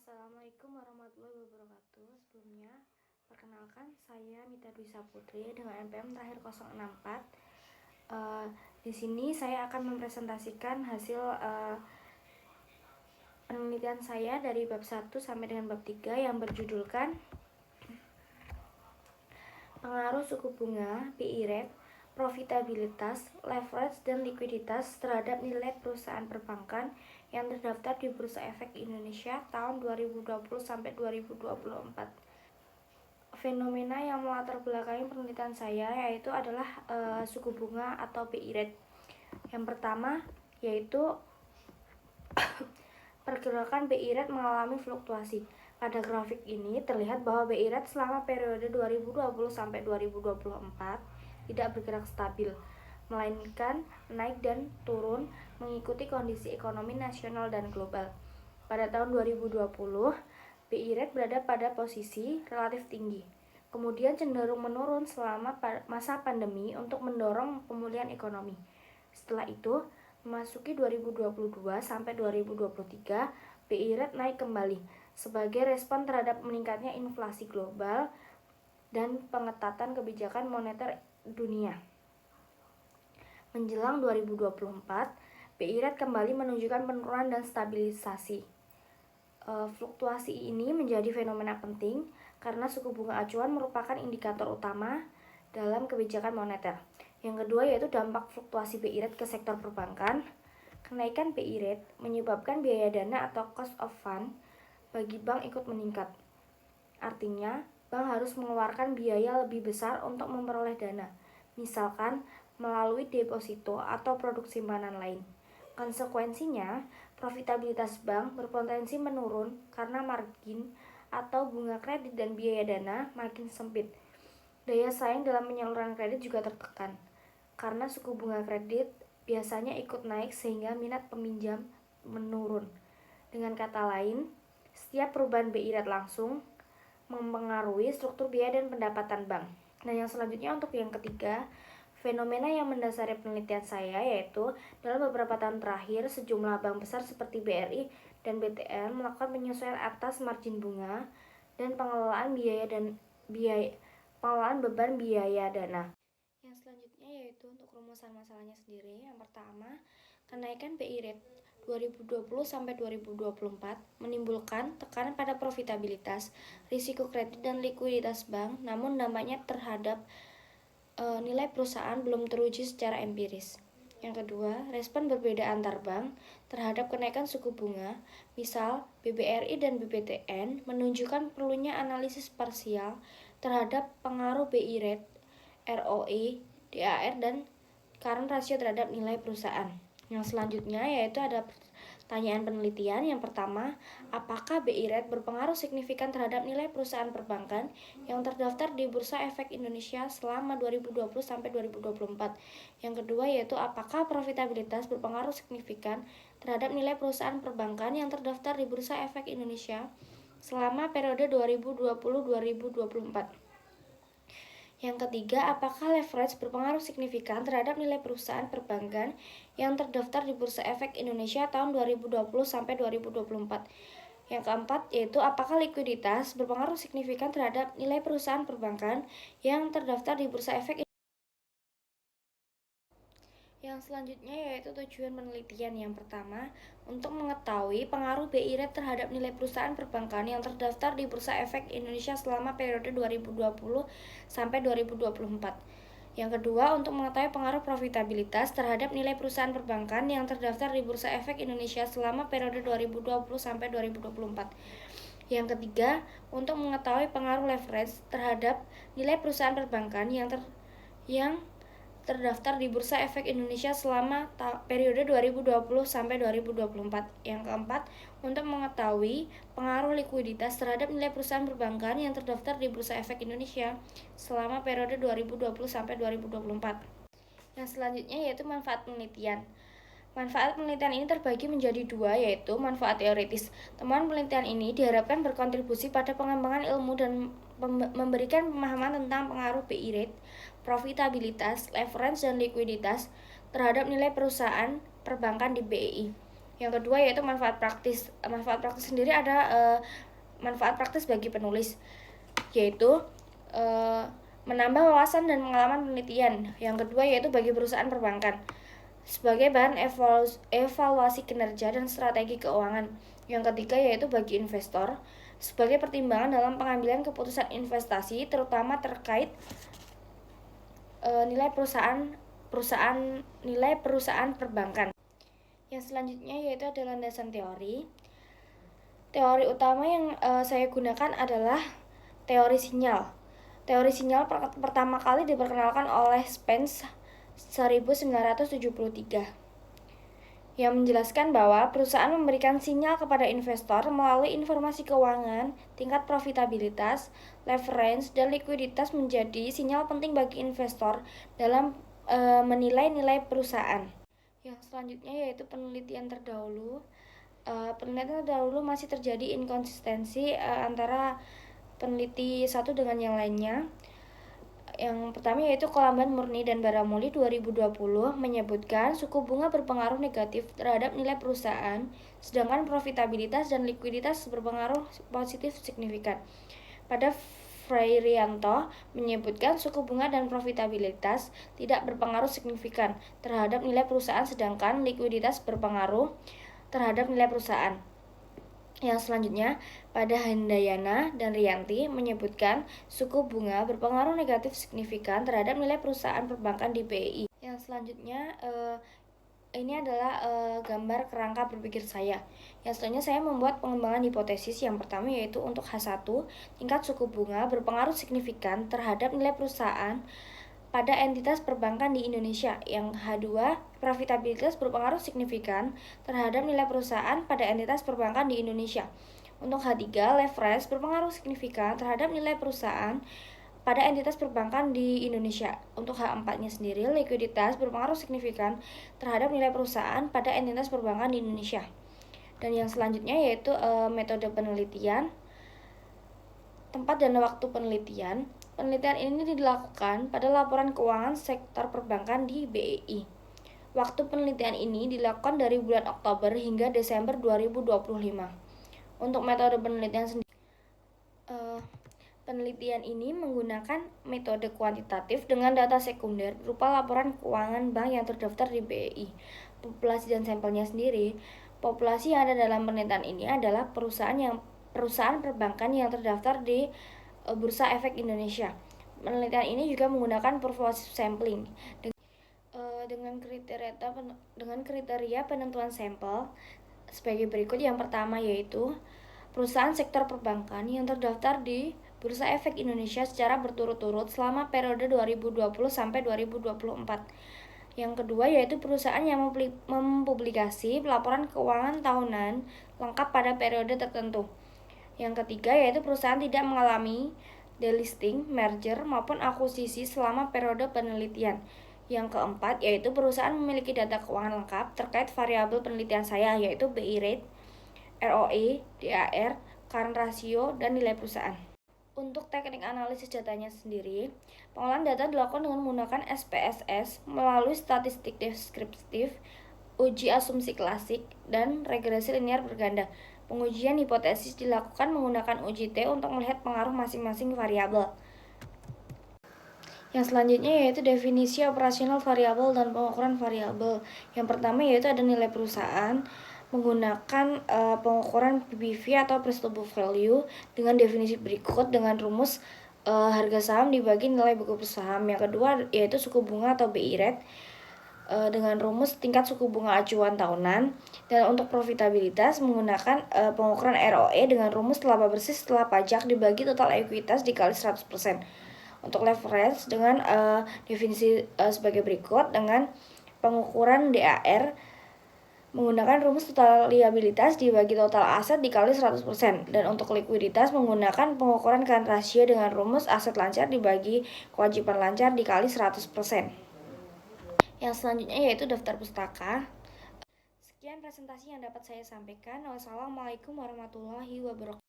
Assalamualaikum warahmatullahi wabarakatuh. Sebelumnya, perkenalkan saya Mita Dwi Saputri dengan NPM terakhir 064. Di sini saya akan mempresentasikan hasil penelitian saya dari bab 1 sampai dengan bab 3 yang berjudulkan pengaruh suku bunga, BI rate, profitabilitas, leverage, dan likuiditas terhadap nilai perusahaan perbankan yang terdaftar di Bursa Efek Indonesia tahun 2020 sampai 2024. Fenomena yang melatar belakangi penelitian saya yaitu adalah suku bunga atau BI rate. Yang pertama yaitu pergerakan BI rate mengalami fluktuasi. Pada grafik ini terlihat bahwa BI rate selama periode 2020 sampai 2024 tidak bergerak stabil, melainkan naik dan turun mengikuti kondisi ekonomi nasional dan global. Pada tahun 2020, BI rate berada pada posisi relatif tinggi, kemudian cenderung menurun selama masa pandemi untuk mendorong pemulihan ekonomi. Setelah itu, memasuki 2022 sampai 2023, BI rate naik kembali sebagai respon terhadap meningkatnya inflasi global dan pengetatan kebijakan moneter dunia. Menjelang 2024, BI rate kembali menunjukkan penurunan dan stabilisasi. Fluktuasi ini menjadi fenomena penting karena suku bunga acuan merupakan indikator utama dalam kebijakan moneter. Yang kedua yaitu dampak fluktuasi BI rate ke sektor perbankan. Kenaikan BI rate menyebabkan biaya dana atau cost of fund bagi bank ikut meningkat. Artinya, bank harus mengeluarkan biaya lebih besar untuk memperoleh dana, misalkan melalui deposito atau produk simpanan lain. Konsekuensinya, profitabilitas bank berpotensi menurun karena margin atau bunga kredit dan biaya dana makin sempit. Daya saing dalam penyaluran kredit juga tertekan, karena suku bunga kredit biasanya ikut naik sehingga minat peminjam menurun. Dengan kata lain, setiap perubahan BI rate langsung mempengaruhi struktur biaya dan pendapatan bank. Nah, yang selanjutnya untuk yang ketiga, fenomena yang mendasari penelitian saya yaitu dalam beberapa tahun terakhir sejumlah bank besar seperti BRI dan BTN melakukan penyesuaian atas margin bunga dan pengelolaan beban biaya dana. Yang selanjutnya yaitu untuk rumusan masalahnya sendiri. Yang pertama, kenaikan BI rate 2020 sampai 2024 menimbulkan tekanan pada profitabilitas, risiko kredit dan likuiditas bank, namun dampaknya terhadap nilai perusahaan belum teruji secara empiris. Yang kedua, respon berbeda antar bank terhadap kenaikan suku bunga, misal BBRI dan BBTN menunjukkan perlunya analisis parsial terhadap pengaruh BI rate, ROE, DAR, dan current ratio terhadap nilai perusahaan. Yang selanjutnya yaitu ada pertanyaan penelitian. Yang pertama, apakah BI rate berpengaruh signifikan terhadap nilai perusahaan perbankan yang terdaftar di Bursa Efek Indonesia selama 2020 sampai 2024? Yang kedua yaitu apakah profitabilitas berpengaruh signifikan terhadap nilai perusahaan perbankan yang terdaftar di Bursa Efek Indonesia selama periode 2020-2024? Yang ketiga, apakah leverage berpengaruh signifikan terhadap nilai perusahaan perbankan yang terdaftar di Bursa Efek Indonesia tahun 2020 sampai 2024? Yang keempat, yaitu apakah likuiditas berpengaruh signifikan terhadap nilai perusahaan perbankan yang terdaftar di Bursa Efek Indonesia? Yang selanjutnya yaitu tujuan penelitian. Yang pertama, untuk mengetahui pengaruh BI rate terhadap nilai perusahaan perbankan yang terdaftar di Bursa Efek Indonesia selama periode 2020 sampai 2024. Yang kedua, untuk mengetahui pengaruh profitabilitas terhadap nilai perusahaan perbankan yang terdaftar di Bursa Efek Indonesia selama periode 2020 sampai 2024. Yang ketiga, untuk mengetahui pengaruh leverage terhadap nilai perusahaan perbankan yang terdaftar di Bursa Efek Indonesia selama periode 2020 sampai 2024. Yang keempat, untuk mengetahui pengaruh likuiditas terhadap nilai perusahaan perbankan yang terdaftar di Bursa Efek Indonesia selama periode 2020 sampai 2024. Yang selanjutnya yaitu manfaat penelitian. Manfaat penelitian ini terbagi menjadi dua, yaitu manfaat teoritis. Temuan penelitian ini diharapkan berkontribusi pada pengembangan ilmu dan memberikan pemahaman tentang pengaruh BI rate, profitabilitas, leverage, dan likuiditas terhadap nilai perusahaan perbankan di BEI. Yang kedua yaitu manfaat praktis. Manfaat praktis sendiri ada manfaat praktis bagi penulis, yaitu menambah wawasan dan pengalaman penelitian. Yang kedua yaitu bagi perusahaan perbankan sebagai bahan evaluasi kinerja dan strategi keuangan. Yang ketiga yaitu bagi investor sebagai pertimbangan dalam pengambilan keputusan investasi, terutama terkait nilai perusahaan perbankan. Yang selanjutnya yaitu ada landasan teori. Teori utama yang saya gunakan adalah teori sinyal. Teori sinyal pertama kali diperkenalkan oleh Spence 1973 yang menjelaskan bahwa perusahaan memberikan sinyal kepada investor melalui informasi keuangan, tingkat profitabilitas, leverage, dan likuiditas menjadi sinyal penting bagi investor dalam menilai nilai perusahaan. Yang selanjutnya yaitu penelitian terdahulu. Penelitian terdahulu masih terjadi inkonsistensi antara peneliti satu dengan yang lainnya. Yang pertama yaitu Colamban Murni dan Baramuli 2020 menyebutkan suku bunga berpengaruh negatif terhadap nilai perusahaan, sedangkan profitabilitas dan likuiditas berpengaruh positif signifikan. Pada Freirianto menyebutkan suku bunga dan profitabilitas tidak berpengaruh signifikan terhadap nilai perusahaan, sedangkan likuiditas berpengaruh terhadap nilai perusahaan. Yang selanjutnya, pada Handayana dan Rianti menyebutkan suku bunga berpengaruh negatif signifikan terhadap nilai perusahaan perbankan di BI. Yang selanjutnya, ini adalah gambar kerangka berpikir saya. Yang selanjutnya saya membuat pengembangan hipotesis. Yang pertama yaitu untuk H1, tingkat suku bunga berpengaruh signifikan terhadap nilai perusahaan pada entitas perbankan di Indonesia. Yang H2, profitabilitas berpengaruh signifikan terhadap nilai perusahaan pada entitas perbankan di Indonesia. Untuk H3, leverage berpengaruh signifikan terhadap nilai perusahaan pada entitas perbankan di Indonesia. Untuk H4-nya sendiri, likuiditas berpengaruh signifikan terhadap nilai perusahaan pada entitas perbankan di Indonesia. Dan yang selanjutnya yaitu metode penelitian, tempat dan waktu penelitian. Penelitian ini dilakukan pada laporan keuangan sektor perbankan di BEI. Waktu penelitian ini dilakukan dari bulan Oktober hingga Desember 2025. Untuk metode penelitian sendiri, penelitian ini menggunakan metode kuantitatif dengan data sekunder berupa laporan keuangan bank yang terdaftar di BEI. Populasi dan sampelnya sendiri, populasi yang ada dalam penelitian ini adalah perusahaan perbankan yang terdaftar di Bursa Efek Indonesia. Penelitian ini juga menggunakan pervasive sampling dengan kriteria penentuan sampel sebagai berikut. Yang pertama yaitu perusahaan sektor perbankan yang terdaftar di Bursa Efek Indonesia secara berturut-turut selama periode 2020 sampai 2024. Yang kedua yaitu perusahaan yang mempublikasi laporan keuangan tahunan lengkap pada periode tertentu. Yang ketiga yaitu perusahaan tidak mengalami delisting, merger, maupun akuisisi selama periode penelitian. Yang keempat yaitu perusahaan memiliki data keuangan lengkap terkait variabel penelitian saya, yaitu BI rate, ROE, DAR, current ratio, dan nilai perusahaan. Untuk teknik analisis datanya sendiri, pengolahan data dilakukan dengan menggunakan SPSS melalui statistik deskriptif, uji asumsi klasik, dan regresi linear berganda. Pengujian hipotesis dilakukan menggunakan uji T untuk melihat pengaruh masing-masing variabel. Yang selanjutnya yaitu definisi operasional variabel dan pengukuran variabel. Yang pertama yaitu ada nilai perusahaan menggunakan pengukuran PBV atau price to book value dengan definisi berikut dengan rumus harga saham dibagi nilai buku saham. Yang kedua yaitu suku bunga atau BI rate dengan rumus tingkat suku bunga acuan tahunan. Dan untuk profitabilitas menggunakan pengukuran ROE dengan rumus laba bersih setelah pajak dibagi total ekuitas dikali 100%. Untuk leverage dengan definisi sebagai berikut dengan pengukuran DAR menggunakan rumus total liabilitas dibagi total aset dikali 100%. Dan untuk likuiditas menggunakan pengukuran current ratio dengan rumus aset lancar dibagi kewajiban lancar dikali 100%. Yang selanjutnya yaitu daftar pustaka. Sekian presentasi yang dapat saya sampaikan. Wassalamualaikum warahmatullahi wabarakatuh.